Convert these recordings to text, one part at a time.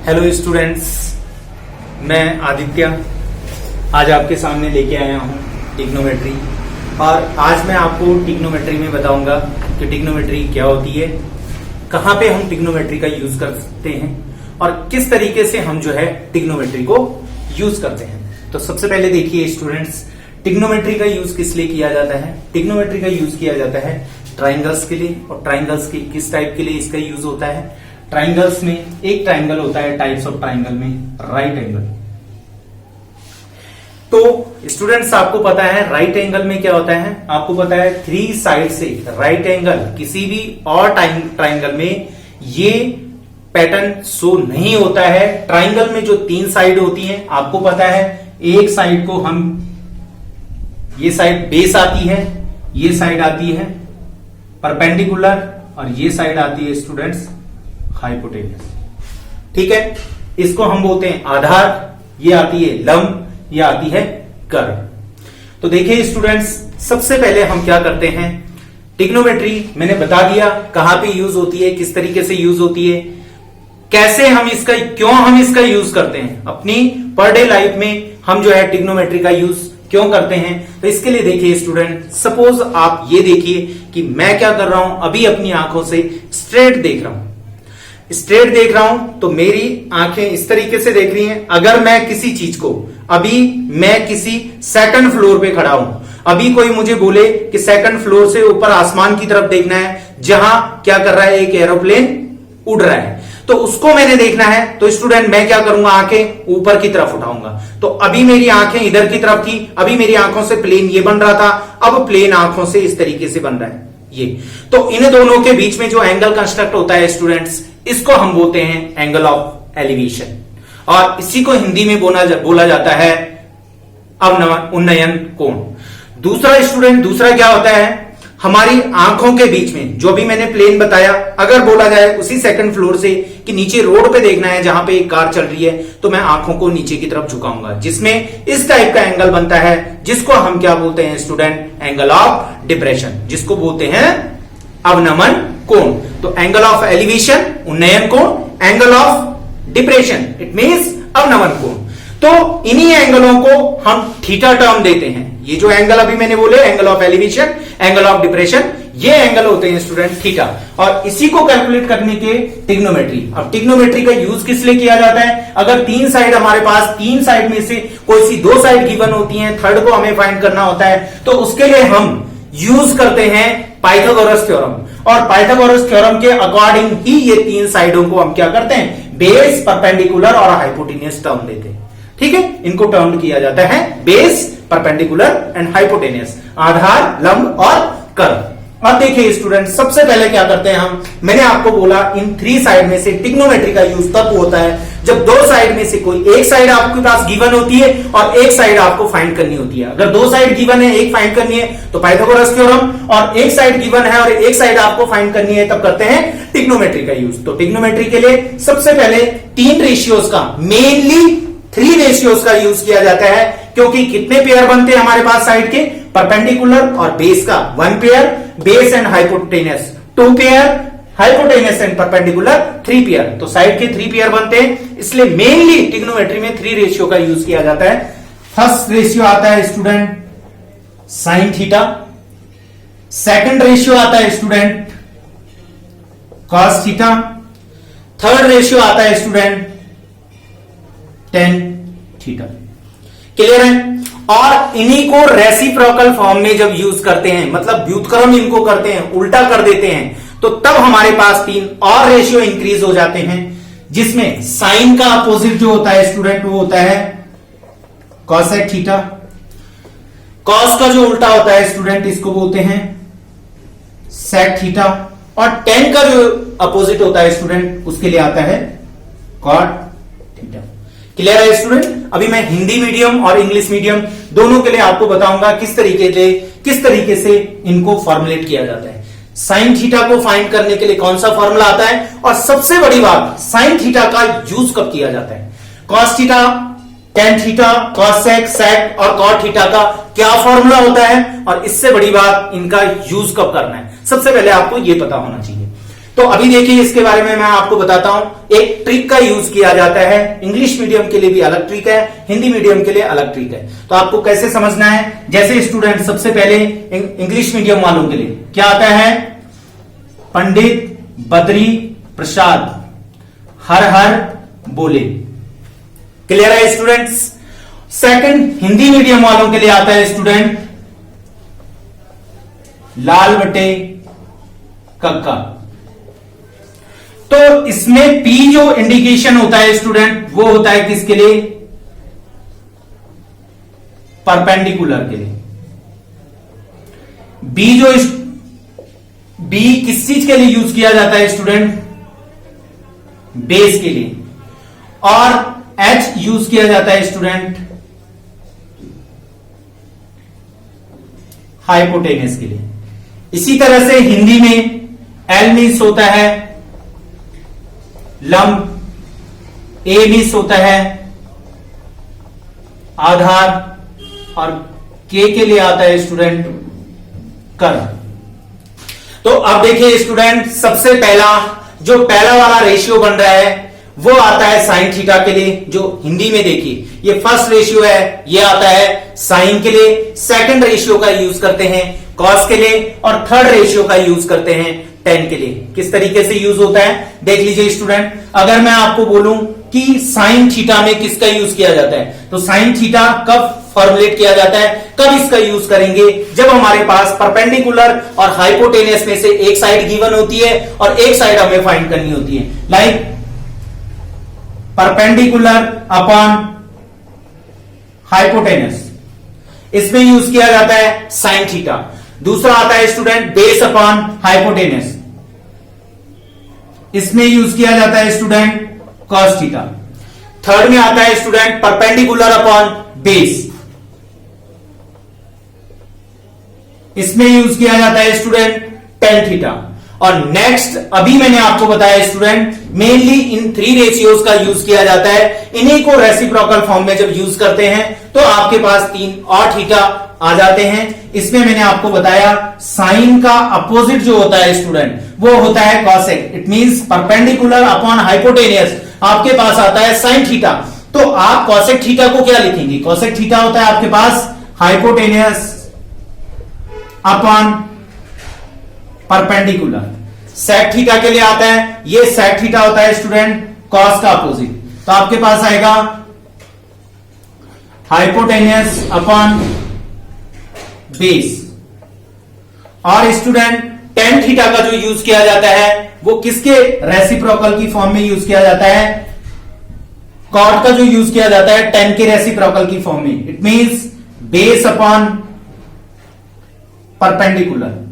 Hello students, मैं आदित्य आज आपके सामने लेके आया हूँ ट्रिग्नोमेट्री। और आज मैं आपको ट्रिग्नोमेट्री में बताऊंगा कि ट्रिग्नोमेट्री क्या होती है, कहाँ पे हम ट्रिग्नोमेट्री का यूज कर सकते हैं और किस तरीके से हम जो है ट्रिग्नोमेट्री को यूज करते हैं। तो सबसे पहले देखिए स्टूडेंट्स, ट्रिग्नोमेट्री का यूज किस लिए किया जाता है। ट्रिग्नोमेट्री का यूज किया जाता है ट्राइंगल्स के लिए। और ट्राइंगल्स के किस टाइप के लिए इसका यूज होता है। ट्राइंगल्स में एक ट्राइंगल होता है टाइप्स ऑफ ट्राइंगल में राइट एंगल। तो स्टूडेंट्स आपको पता है राइट एंगल में क्या होता है, आपको पता है थ्री साइड से राइट एंगल किसी भी और ट्राइंगल में ये पैटर्न शो नहीं होता है। ट्राइंगल में जो तीन साइड होती हैं आपको पता है, एक साइड को हम ये साइड बेस आती है, ये साइड आती है परपेंडिकुलर और ये साइड आती है स्टूडेंट्स हाइपोटेन्यूस। ठीक है, इसको हम बोलते हैं आधार, ये आती है लंब, ये आती है कर्व। तो देखिए स्टूडेंट्स, सबसे पहले हम क्या करते हैं, ट्रिग्नोमेट्री मैंने बता दिया कहां पे यूज होती है, किस तरीके से यूज होती है, कैसे हम इसका क्यों हम इसका यूज करते हैं अपनी पर डे लाइफ में, हम जो है ट्रिग्नोमेट्री का यूज क्यों करते हैं। तो इसके लिए देखिए स्टूडेंट, सपोज आप ये देखिए कि मैं क्या कर रहा हूं, अभी अपनी आंखों से स्ट्रेट देख रहा हूं, स्ट्रेट देख रहा हूं तो मेरी आंखें इस तरीके से देख रही हैं। अगर मैं किसी चीज को, अभी मैं किसी सेकंड फ्लोर पे खड़ा हूं, अभी कोई मुझे बोले कि सेकंड फ्लोर से ऊपर आसमान की तरफ देखना है जहां क्या कर रहा है, एक एरोप्लेन उड़ रहा है, तो उसको मैंने देखना है। तो स्टूडेंट मैं क्या करूंगा, आंखें ऊपर की तरफ उठाऊंगा। तो अभी मेरी आंखें इधर की तरफ थी, अभी मेरी आंखों से प्लेन ये बन रहा था, अब प्लेन आंखों से इस तरीके से बन रहा है ये। तो इन दोनों के बीच में जो एंगल कंस्ट्रक्ट होता है स्टूडेंट्स, इसको हम बोलते हैं एंगल ऑफ एलिवेशन। और इसी को हिंदी में बोला जाता है उन्नयन कोण। दूसरा स्टूडेंट, दूसरा क्या होता है, हमारी आंखों के बीच में जो भी मैंने प्लेन बताया, अगर बोला जाए उसी सेकंड फ्लोर से कि नीचे रोड पे देखना है जहां पे एक कार चल रही है, तो मैं आंखों को नीचे की तरफ झुकाऊंगा, जिसमें इस टाइप का एंगल बनता है, जिसको हम क्या बोलते हैं स्टूडेंट, एंगल ऑफ डिप्रेशन, जिसको बोलते हैं अवनमन कोण। तो एंगल ऑफ एलिवेशन उन्नयन कोण, angle of depression it means अवनमन कोण। तो इन्हीं एंगलों को हम थीटा टर्म देते हैं। ये जो एंगल अभी मैंने बोले, angle of elevation, angle of depression, ये एंगल होते हैं स्टूडेंट थीटा। और इसी को कैलकुलेट करने के ट्रिग्नोमेट्री। अब ट्रिग्नोमेट्री का यूज किस लिए किया जाता है, अगर तीन साइड हमारे पास, तीन साइड में से कोई सी दो साइड गिवन होती हैं, थर्ड को हमें फाइंड करना होता है, तो उसके लिए हम यूज करते हैं पाइथागोरस थ्योरम। और पाइथागोरस थ्योरम के अकॉर्डिंग ही ये तीन साइडों को हम क्या करते हैं, बेस, परपेंडिकुलर और हाइपोटेन्यूस टर्म देते हैं। ठीक है, इनको टर्म किया जाता है बेस, परपेंडिकुलर एंड हाइपोटेन्यूस, आधार, लंब और कर्व। अब देखिए स्टूडेंट, सबसे पहले क्या करते हैं हम, मैंने आपको बोला इन थ्री साइड में से ट्रिग्नोमेट्री का यूज तब होता है जब दो साइड में से कोई एक साइड आपके पास गिवन होती है और एक साइड आपको फाइंड करनी होती है। अगर दो साइड गिवन है, एक फाइंड करनी है तो पाइथागोरस थ्योरम, और एक साइड गिवन है और एक साइड आपको फाइंड करनी है, तब करते हैं ट्रिग्नोमेट्री का यूज। तो ट्रिग्नोमेट्री के लिए सबसे पहले तीन रेशियोज का, मेनली थ्री रेशियोज का यूज किया जाता है, क्योंकि कितने पेयर बनते हैं हमारे पास साइड के, परपेंडिकुलर और बेस का one pair, base and hypotenuse two pair, hypotenuse and perpendicular three pair. तो साइड के थ्री पेयर बनते हैं, इसलिए मेनली ट्रिग्नोमेट्री में थ्री रेशियो का यूज किया जाता है। फर्स्ट रेशियो आता है student sine theta, second ratio आता है student cos theta, third ratio आता है स्टूडेंट टेन थीटा। क्लियर है। और इन्हीं को रेसिप्रोकल फॉर्म में जब यूज करते हैं, मतलब व्युत्क्रम इनको करते हैं, उल्टा कर देते हैं, तो तब हमारे पास तीन और रेशियो इंक्रीज हो जाते हैं, जिसमें साइन का अपोजिट जो होता है स्टूडेंट वो होता है कॉसेक थीटा, कॉस का जो उल्टा होता है स्टूडेंट इसको बोलते हैं सेक थीटा, और टेन का जो अपोजिट होता है स्टूडेंट उसके लिए आता है कॉट थीटा। क्लियर है स्टूडेंट। अभी मैं हिंदी मीडियम और इंग्लिश मीडियम दोनों के लिए आपको बताऊंगा किस तरीके से इनको फॉर्मुलेट किया जाता है। साइन थीटा को फाइंड करने के लिए कौन सा फॉर्मूला आता है, और सबसे बड़ी बात, साइन थीटा का यूज कब किया जाता है, cos theta, tan theta, cosec, sec और कॉट थीटा का क्या फॉर्मूला होता है, और इससे बड़ी बात, इनका यूज कब करना है, सबसे पहले आपको यह पता होना चाहिए। तो अभी देखिए इसके बारे में मैं आपको बताता हूं। एक ट्रिक का यूज किया जाता है, इंग्लिश मीडियम के लिए भी अलग ट्रिक है, हिंदी मीडियम के लिए अलग ट्रिक है। तो आपको कैसे समझना है, जैसे स्टूडेंट सबसे पहले इंग्लिश मीडियम वालों के लिए क्या आता है, पंडित बद्री प्रसाद हर हर बोले। क्लियर है स्टूडेंट्स। सेकंड हिंदी मीडियम वालों के लिए आता है स्टूडेंट, लाल बटे कक्का। तो इसमें पी जो इंडिकेशन होता है स्टूडेंट, वो होता है किसके लिए, परपेंडिकुलर के लिए। बी किस चीज के लिए यूज किया जाता है स्टूडेंट, बेस के लिए। और एच यूज किया जाता है स्टूडेंट हाइपोटेनस के लिए। इसी तरह से हिंदी में एल मीन्स होता है लंब, ए मीन्स होता है आधार, और के लिए आता है स्टूडेंट कर। तो अब देखिए स्टूडेंट, सबसे पहला वाला रेशियो बन रहा है वो आता है साइन थीटा के लिए, जो हिंदी में देखिए ये फर्स्ट रेशियो है, ये आता है साइन के लिए। सेकंड रेशियो का यूज करते हैं कॉस के लिए, और थर्ड रेशियो का यूज करते हैं टेन के लिए। किस तरीके से यूज होता है देख लीजिए स्टूडेंट। अगर मैं आपको बोलूं कि साइन थीटा में किसका यूज किया जाता है, तो साइन थीटा कब फॉर्मुलेट किया जाता है, कब इसका यूज करेंगे, जब हमारे पास परपेंडिकुलर और हाइपोटेनियस में से एक साइड गिवन होती है और एक साइड हमें फाइंड करनी होती है। लाइक परपेंडिकुलर अपॉन हाइपोटेनस, इसमें यूज किया जाता है साइन थीटा। दूसरा आता है स्टूडेंट बेस अपॉन हाइपोटेनस, इसमें यूज किया जाता है स्टूडेंट कॉस थीटा। थर्ड में आता है स्टूडेंट परपेंडिकुलर अपॉन बेस, इसमें यूज किया जाता है स्टूडेंट टेन थीटा। और नेक्स्ट अभी मैंने आपको बताया student, mainly in three ratios का यूज किया जाता है। इन्हीं को रेसिप्रोकल फॉर्म में जब यूज करते हैं तो आपके पास तीन और थीटा आ जाते हैं। इसमें मैंने आपको बताया साइन का अपोजिट जो होता है स्टूडेंट, वो होता है cosec. It means perpendicular upon hypotenuse आपके पास आता है साइन थीटा। तो आप कॉसेक थीटा को क्या लिखेंगे, कॉसेक थीटा होता है आपके पास hypotenuse upon perpendicular. Sec theta के लिए आता है, ये सेक थीटा होता है स्टूडेंट कॉस का अपोजिट। तो आपके पास आएगा हाइपोटेनियस अपॉन बेस। और स्टूडेंट टेन थीटा का जो यूज किया जाता है वो किसके रेसिप्रोकल की फॉर्म में यूज किया जाता है, कॉट का जो यूज किया जाता है टेन के रेसिप्रोकल की फॉर्म में। It means base upon perpendicular.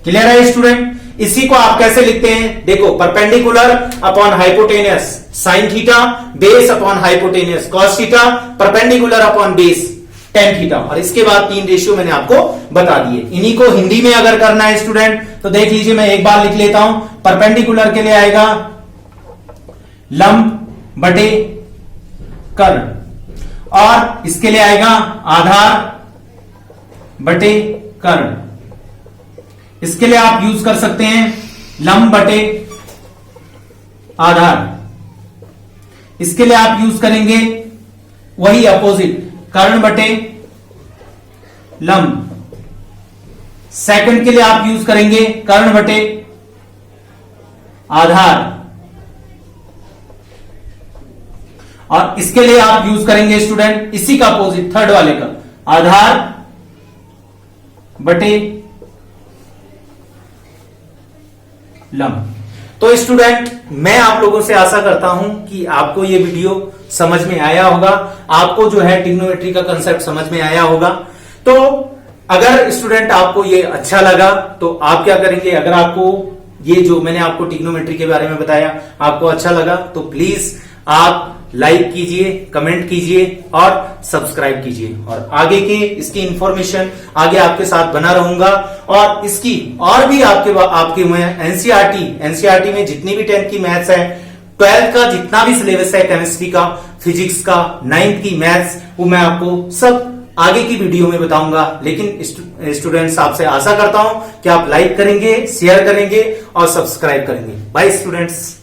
Clear है स्टूडेंट। इसी को आप कैसे लिखते हैं, देखो perpendicular upon hypotenuse sine theta, base upon hypotenuse cos theta, perpendicular upon base tan theta. और इसके बाद तीन रेशियो मैंने आपको बता दिए। इन्हीं को हिंदी में अगर करना है स्टूडेंट तो देख लीजिए, मैं एक बार लिख लेता हूं। परपेंडिकुलर के लिए आएगा लंब बटे कर्ण, और इसके लिए आएगा आधार बटे कर्ण। इसके लिए आप यूज कर सकते हैं लंब बटे आधार। इसके लिए आप यूज करेंगे वही अपोजिट, कर्ण बटे लंब। सेकंड के लिए आप यूज करेंगे कर्ण बटे आधार, और इसके लिए आप यूज करेंगे स्टूडेंट इसी का अपोजिट, थर्ड वाले का, आधार बटे लंब। तो स्टूडेंट मैं आप लोगों से आशा करता हूं कि आपको ये वीडियो समझ में आया होगा, आपको जो है ट्रिग्नोमेट्री का कंसेप्ट समझ में आया होगा। तो अगर स्टूडेंट आपको ये अच्छा लगा तो आप क्या करेंगे, अगर आपको ये जो मैंने आपको ट्रिग्नोमेट्री के बारे में बताया आपको अच्छा लगा तो प्लीज आप लाइक कीजिए, कमेंट कीजिए और सब्सक्राइब कीजिए। और आगे के इसकी इंफॉर्मेशन आगे आपके साथ बना रहूंगा, और इसकी और भी आपके मैं एनसीईआरटी में जितनी भी 10th की मैथ्स है, 12th का जितना भी सिलेबस है केमिस्ट्री का, फिजिक्स का, 9th की मैथ्स, वो मैं आपको सब आगे की वीडियो में बताऊंगा। लेकिन स्टूडेंट्स, आपसे आशा करता हूं कि आप लाइक करेंगे, शेयर करेंगे और सब्सक्राइब करेंगे। Bye students.